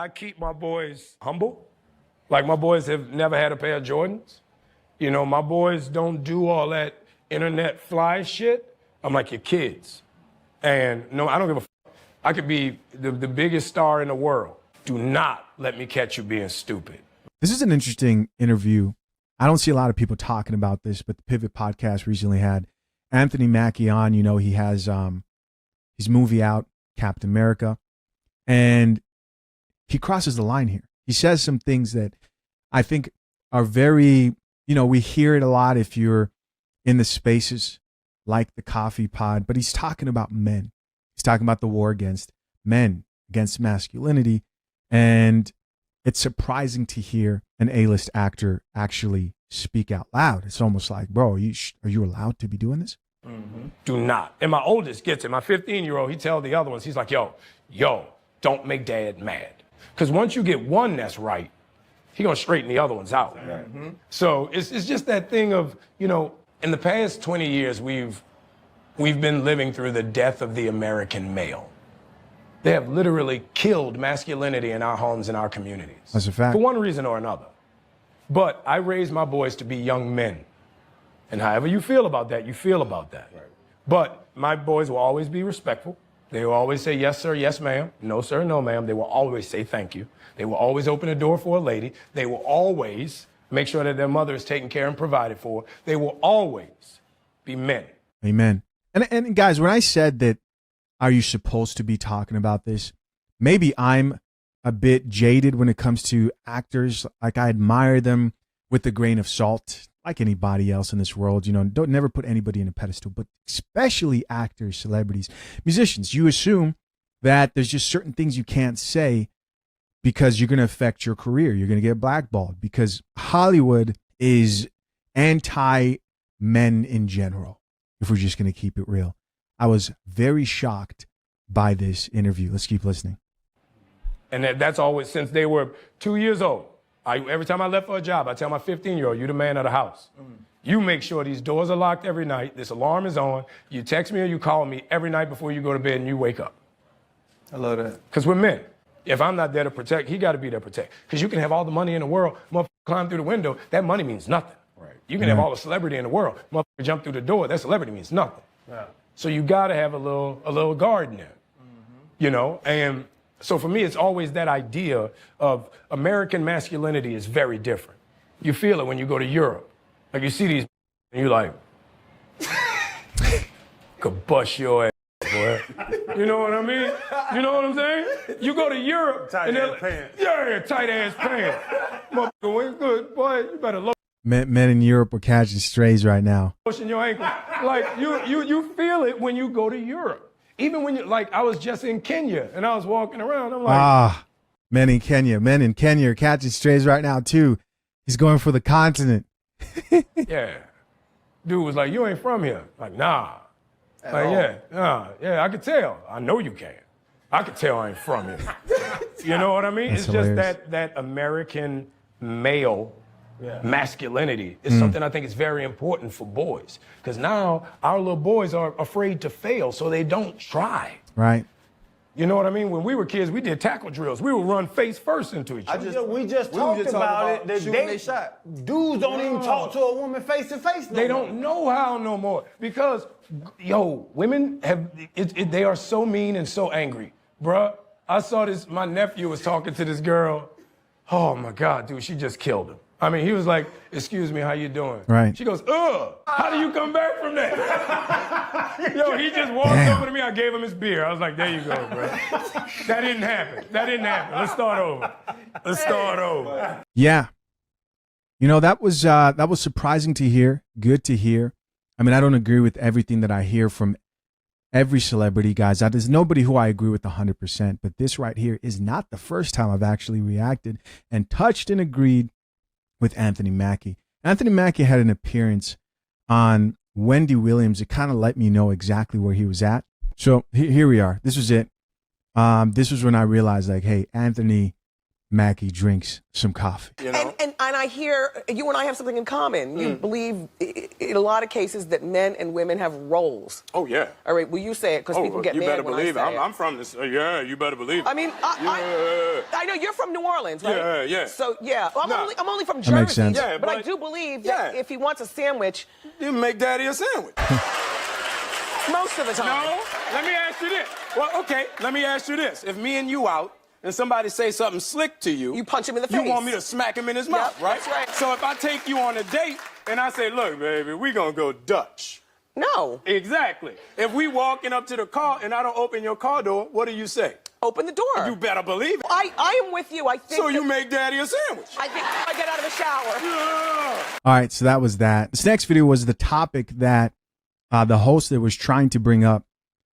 I keep my boys humble. Like, my boys have never had a pair of Jordans. You know, my boys don't do all that internet fly shit. I'm like, your kids. And no, I don't give a fuck. I could be the biggest star in the world. Do not let me catch you being stupid. This is an interesting interview. I don't see a lot of people talking about this, but the Pivot podcast recently had Anthony Mackie on. You know, he has his movie out, Captain America, and he crosses the line here. He says some things that I think are very, you know, we hear it a lot if you're in the spaces like the Coffee Pod, but he's talking about men. He's talking about the war against men, against masculinity, and it's surprising to hear an A-list actor actually speak out loud. It's almost like, bro, are you allowed to be doing this? Mm-hmm. Do not. And my oldest gets it. My 15-year-old, he tells the other ones, he's like, yo, don't make dad mad. Because once you get one that's right, he gonna straighten the other ones out. Mm-hmm. So it's just that thing of, you know, in the past 20 years, we've been living through the death of the American male. They have literally killed masculinity in our homes and our communities. That's a fact. For one reason or another. But I raised my boys to be young men. And however you feel about that, you feel about that. Right. But my boys will always be respectful. They will always say, yes, sir, yes, ma'am. No, sir, no, ma'am. They will always say thank you. They will always open a door for a lady. They will always make sure that their mother is taken care and provided for. They will always be men. Amen. And guys, when I said that, are you supposed to be talking about this? Maybe I'm a bit jaded when it comes to actors. Like, I admire them with a grain of salt, like anybody else in this world. You know, don't never put anybody in a pedestal, but especially actors, celebrities, musicians. You assume that there's just certain things you can't say because you're going to affect your career. You're going to get blackballed because Hollywood is anti-men in general, if we're just going to keep it real. I was very shocked by this interview. Let's keep listening. And that's always since they were 2 years old. Every time I left for a job, I tell my 15-year-old, you're the man of the house. You make sure these doors are locked every night, this alarm is on, you text me or you call me every night before you go to bed and you wake up. I love that. Because we're men. If I'm not there to protect, he got to be there to protect. Because you can have all the money in the world, motherfucker climb through the window, that money means nothing. Right. You can have all the celebrity in the world, motherfucker jump through the door, that celebrity means nothing. Yeah. So you got to have a little guard in there, you know? And so for me, it's always that idea of American masculinity is very different. You feel it when you go to Europe. Like, you see these and you're like, could bust your ass, boy. You know what I mean? You know what I'm saying? You go to Europe. Tight ass pants. Yeah, tight ass pants. Motherfucker, when good, boy, you better look. Men in Europe are catching strays right now. Pushing your ankle. Like, you feel it when you go to Europe. Even when like, I was just in Kenya and I was walking around, I'm like. Men in Kenya are catching strays right now too. He's going for the continent. Yeah. Dude was like, you ain't from here. Like, nah. Like, yeah, I could tell. I know you can. I could tell I ain't from here. You know what I mean? That's it's hilarious. Just that American male masculinity is something I think is very important for boys. Because now our little boys are afraid to fail, so they don't try. Right. You know what I mean? When we were kids, we did tackle drills. We would run face first into each other. We just talked about it. They shot. Dudes don't even talk to a woman face to face. They don't know how no more. Because, women they are so mean and so angry. Bruh, I saw this, my nephew was talking to this girl. Oh my God, dude, she just killed him. I mean, he was like, excuse me, how you doing? Right. She goes, how do you come back from that? He just walked over to me. I gave him his beer. I was like, there you go, bro. That didn't happen. Let's start over. Yeah. You know, that was surprising to hear, good to hear. I mean, I don't agree with everything that I hear from every celebrity, guys. There's nobody who I agree with 100%, but this right here is not the first time I've actually reacted and touched and agreed with Anthony Mackie. Anthony Mackie had an appearance on Wendy Williams. It kind of let me know exactly where he was at. So here we are. This was it. This was when I realized, like, hey, Anthony Mackie drinks some coffee. You know? And I hear you and I have something in common. You believe in a lot of cases that men and women have roles. Oh, yeah. All right, will you say it? Because people get you mad better when believe I say it. I'm from this. Yeah, you better believe it. I mean, I know you're from New Orleans, right? Yeah, yeah. So, yeah. Well, I'm only from Jersey. That makes sense. Yeah, but I do believe that yeah. if he wants a sandwich, You make daddy a sandwich. most of the time. No, let me ask you this. Well, okay, let me ask you this. If me and you out and somebody say something slick to you, You punch him in the face. You want me to smack him in his mouth, right? That's right. So if I take you on a date and I say, look, baby, we gonna go Dutch. No. Exactly. If we walking up to the car and I don't open your car door, what do you say? Open the door. You better believe it. I am with you. I think So you make daddy a sandwich. I think I get out of the shower. Yeah. All right, so that was that. This next video was the topic that the host that was trying to bring up,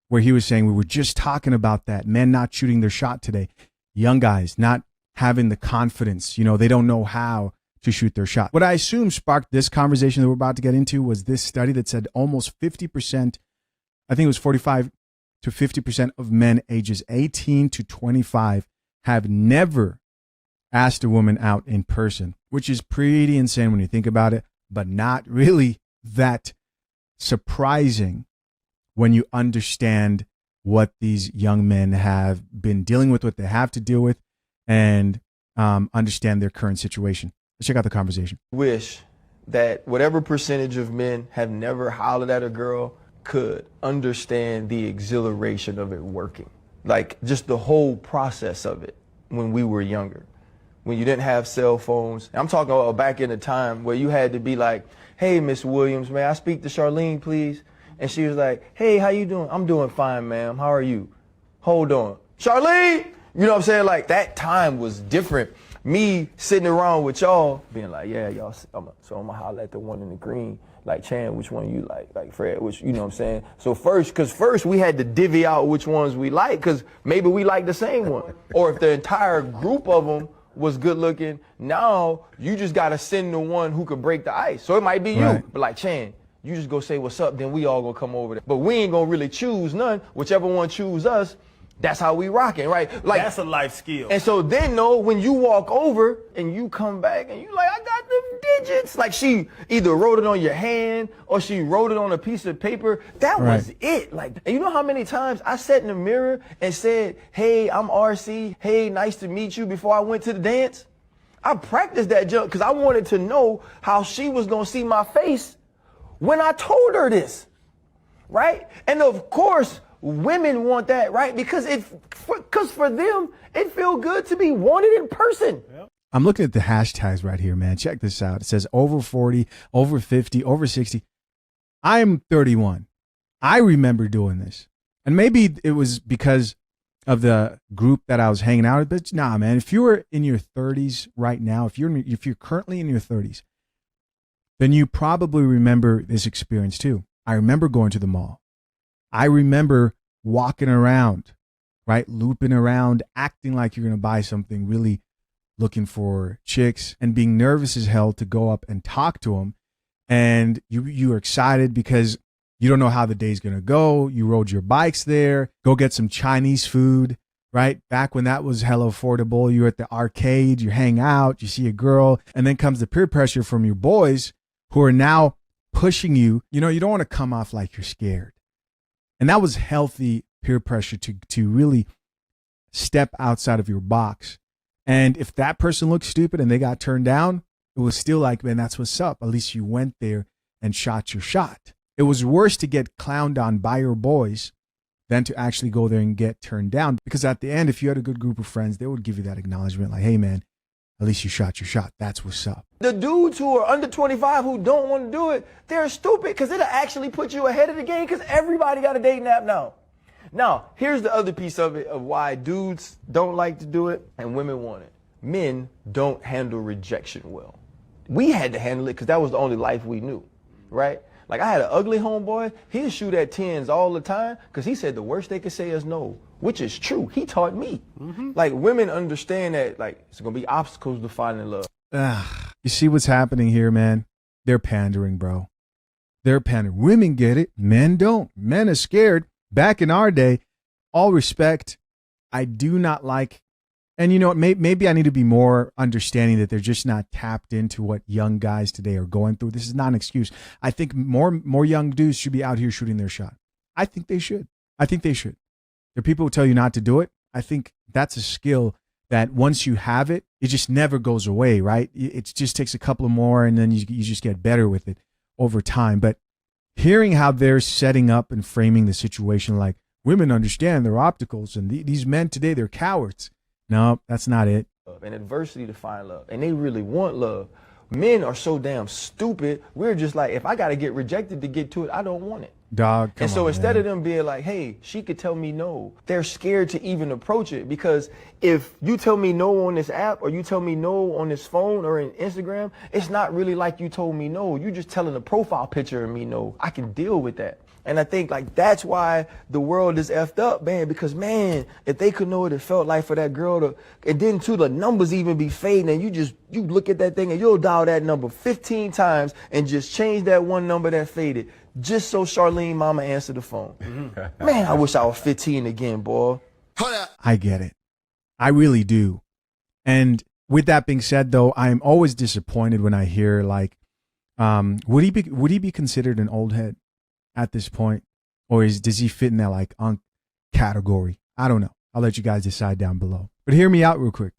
where he was saying we were just talking about that, men not shooting their shot today, young guys not having the confidence, they don't know how to shoot their shot. What I assume sparked this conversation that we're about to get into was this study that said almost 50%, I think it was 45 to 50% of men ages 18 to 25 have never asked a woman out in person, which is pretty insane when you think about it, but not really that surprising when you understand what these young men have been dealing with, what they have to deal with, and understand their current situation. Let's check out the conversation. Wish that whatever percentage of men have never hollered at a girl could understand the exhilaration of it working. Like just the whole process of it when we were younger, when you didn't have cell phones. I'm talking about back in the time where you had to be like, hey, Miss Williams, may I speak to Charlene, please? And she was like, hey, how you doing? I'm doing fine, ma'am. How are you? Hold on. Charlene! You know what I'm saying? Like that time was different. Me sitting around with y'all being like, yeah, y'all, so I'm gonna holler at the one in the green. Like, Chan, which one you like? Like, Fred, which, you know what I'm saying? So first we had to divvy out which ones we like, because maybe we like the same one. Or if the entire group of them was good looking, now you just gotta send the one who could break the ice. So it might be you, but like, Chan, you just go say what's up, then we all gonna come over there. But we ain't gonna really choose none. Whichever one choose us, that's how we rocking, right? Like that's a life skill. And so then, when you walk over and you come back and you like, I got them digits. Like she either wrote it on your hand or she wrote it on a piece of paper. That was it. Like, and you know how many times I sat in the mirror and said, hey, I'm RC. Hey, nice to meet you before I went to the dance. I practiced that jump because I wanted to know how she was going to see my face when I told her this, right? And of course, women want that, right? Because for them, it feels good to be wanted in person. Yep. I'm looking at the hashtags right here, man. Check this out. It says over 40, over 50, over 60. I am 31. I remember doing this. And maybe it was because of the group that I was hanging out with, but nah, man. If you were in your 30s right now, if you're currently in your 30s, then you probably remember this experience too. I remember going to the mall. I remember walking around, right? Looping around, acting like you're going to buy something, really looking for chicks and being nervous as hell to go up and talk to them. And you are excited because you don't know how the day's going to go. You rode your bikes there, go get some Chinese food, right? Back when that was hella affordable, you're at the arcade, you hang out, you see a girl, and then comes the peer pressure from your boys who are now pushing you. You don't want to come off like you're scared. And that was healthy peer pressure to really step outside of your box. And if that person looked stupid and they got turned down, it was still like, man, that's what's up. At least you went there and shot your shot. It was worse to get clowned on by your boys than to actually go there and get turned down. Because at the end, if you had a good group of friends, they would give you that acknowledgement like, hey, man, at least you shot your shot. That's what's up. The dudes who are under 25 who don't want to do it, they're stupid because it'll actually put you ahead of the game because everybody got a dating app now. Now, here's the other piece of it of why dudes don't like to do it and women want it. Men don't handle rejection well. We had to handle it because that was the only life we knew, right? Like I had an ugly homeboy, he'd shoot at 10s all the time because he said the worst they could say is no, which is true. He taught me. Like women understand that like it's going to be obstacles to finding love. You see what's happening here, man? They're pandering, bro. They're pandering. Women get it. Men don't. Men are scared. Back in our day, all respect, I do not like And you know what? Maybe I need to be more understanding that they're just not tapped into what young guys today are going through. This is not an excuse. I think more young dudes should be out here shooting their shot. I think they should. There are people who tell you not to do it. I think that's a skill that once you have it, it just never goes away, right? It just takes a couple of more, and then you just get better with it over time. But hearing how they're setting up and framing the situation like women understand their opticals, and these men today, they're cowards. No, that's not it. And adversity to find love. And they really want love. Men are so damn stupid. We're just like, if I got to get rejected to get to it, I don't want it. Dog, and so instead of them being like, hey, she could tell me no, they're scared to even approach it, because if you tell me no on this app or you tell me no on this phone or in Instagram, it's not really like you told me no. You just telling a profile picture of me no. I can deal with that. And I think like that's why the world is effed up, man, because man, if they could know what it felt like for that girl to, and then too, the numbers even be fading, and you look at that thing and you'll dial that number 15 times and just change that one number that faded just so Charlene mama answered the phone. Man, I wish I was 15 again, boy. I get it. I really do. And with that being said, though, I'm always disappointed when I hear like, would he be considered an old head at this point, or does he fit in that like unk category? I don't know. I'll let you guys decide down below. But hear me out real quick.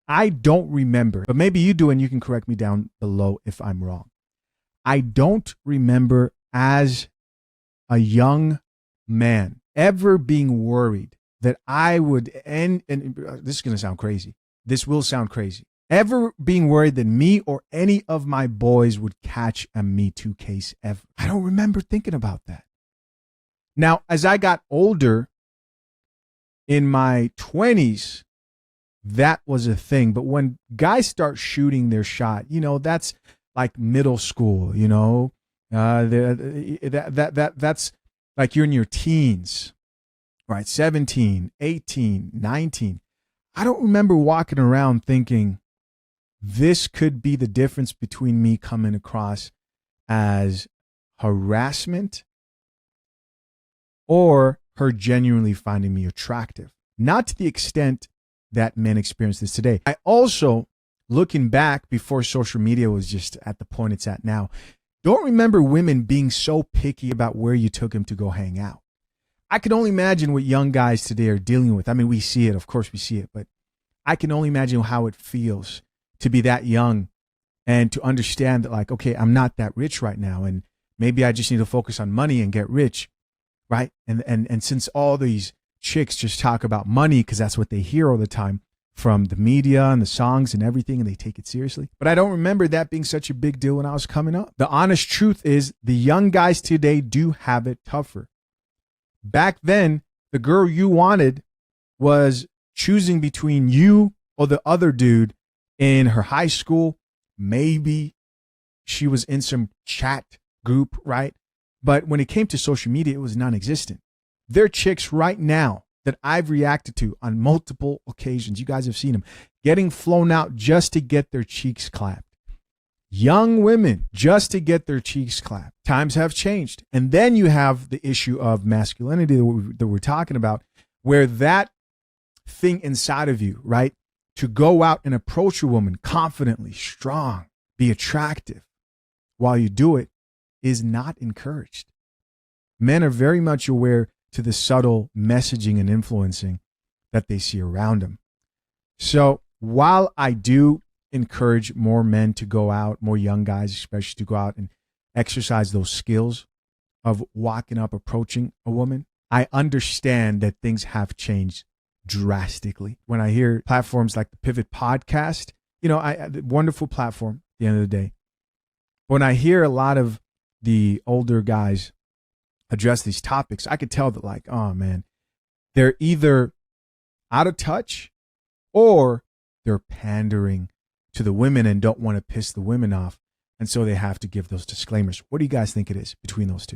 I don't remember, but maybe you do, and you can correct me down below if I'm wrong. I don't remember as a young man ever being worried that I would end, and this is going to sound crazy. This will sound crazy. Ever being worried that me or any of my boys would catch a Me Too case ever. I don't remember thinking about that. Now, as I got older, in my 20s, that was a thing. But when guys start shooting their shot, you know, that's like middle school, you know, that's like you're in your teens, right? 17, 18, 19. I don't remember walking around thinking this could be the difference between me coming across as harassment or her genuinely finding me attractive. Not to the extent that men experience this today. I also, looking back before social media was just at the point it's at now, don't remember women being so picky about where you took them to go hang out. I can only imagine what young guys today are dealing with. I mean, we see it, of course we see it, but I can only imagine how it feels to be that young and to understand that like, okay, I'm not that rich right now, and maybe I just need to focus on money and get rich, right? And since all these chicks just talk about money because that's what they hear all the time from the media and the songs and everything, and they take it seriously. But I don't remember that being such a big deal when I was coming up. The honest truth is the young guys today do have it tougher. Back then, the girl you wanted was choosing between you or the other dude in her high school. Maybe she was in some chat group, right? But when it came to social media, it was non-existent. There are chicks right now that I've reacted to on multiple occasions. You guys have seen them getting flown out just to get their cheeks clapped. Young women just to get their cheeks clapped. Times have changed. And then you have the issue of masculinity that we're talking about, where that thing inside of you, right, to go out and approach a woman confidently, strong, be attractive while you do it is not encouraged. Men are very much aware to the subtle messaging and influencing that they see around them. So while I do encourage more men to go out, more young guys especially, to go out and exercise those skills of walking up, approaching a woman, I understand that things have changed drastically. When I hear platforms like the Pivot podcast, you know, wonderful platform at the end of the day. When I hear a lot of the older guys address these topics, I could tell that like, oh man, they're either out of touch or they're pandering to the women and don't want to piss the women off. And so they have to give those disclaimers. What do you guys think it is between those two?